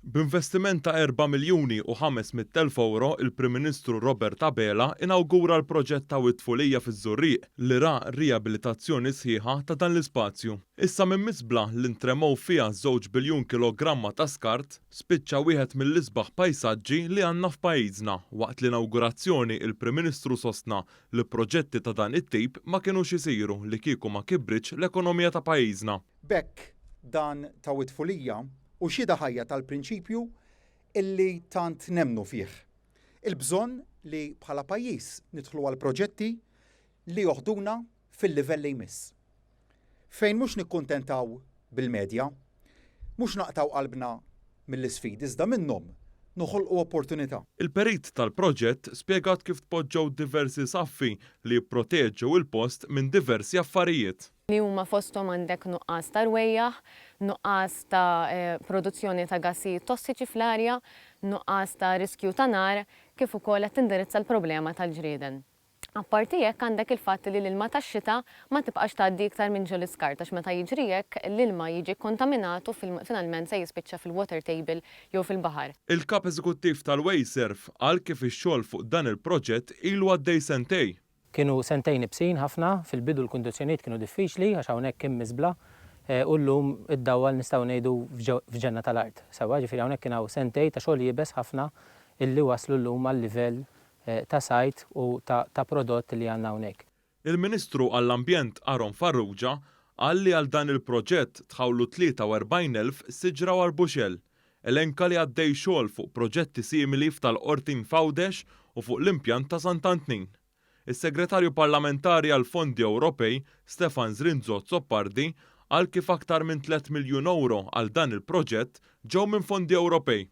B'investiment ta' 4,500,000 euro, il-Prim Ministru Robert Abela inawgura l-proġett ta' Witfulija fiż-Żurrieq li ra riabilitazzjoni sħiħa ta' dan l-ispazju. Issa minn Misbla li ntremew fiha 2 biljun kilogramma ta' skart, spiċċa wieħed mill-isbaħ pajsaġġi li għandna f'pajjiżna. Waqt l-inawgurazzjoni il-Prim Ministru sostna li proġetti ta' dan it-tip ma kinux isiru li kieku ma kibritx l-ekonomija ta' pajjiżna. Bekk dan ta' Witfulija u xi daħajja tal-prinċipju illi tant nemnu fih. Il-bżonn li bħala pajjiż nidħlu għal proġetti li joħduna fil-livell li jmiss. Fejn mhux nikkuntentaw bil-medja, mhux naqtaw qalbna mill-isfidi iżda minnhom noħolqu opportunità. Il-perit tal-proġett spjegat kif tpoġġew diversi saffi li jipproteġġew il-post minn diversi affarijiet. Li huma fosthom għandek nuqqas ta' rwejjaħ, nuqqas ta' produzzjoni ta' gassijiet tossiċi fl-arja, nuqqas ta' riskju ta' nar, kif ukoll qed tindirizza l-problema tal-ġrieden. Apparti hekk għandek il-fatt li l-ilma tax-xita ma tibqax tgħaddi iktar minn ġol iskart għax meta jiġri hekk l-ilma jiġi kontaminatu finalment se jispiċċa fil-water table jew fil-baħar. Il-kap eżekuttiv tal-Wayserv qal kif ix-xogħol fuq dan il-proġett ilu għaddej sentej. Kienu sentejn ibsin ħafna, fil-bidu l-kundizzjonijiet kienu diffiċli għax hawnhekk kien Misbla u llum id-dawwal nistgħu ngħidu f'ġenna tal-art. Sewwa ġifieri hawnhekk kien hawn sentejn ta' xogħol jibes ħafna illi waslu llum għal-livell ta' sajt u ta' prodott li għandna hawnhekk. Il-Ministru għall-Ambjent Aron Farrugia qal li għal dan il-proġett tħawlu 43,000 siġra u arbuxell. Elenka li għaddej xogħol fuq proġetti simili f'tal-Qortin Fawdex u fuq l-impjant ta' Sant'Antnin. Is-Segretarju Parlamentari għal Fondi Ewropej, Stefan Zrinzo Zoppardi, qal kif aktar minn 3 miljun euro għal dan il-proġett ġew minn fondi Ewropej.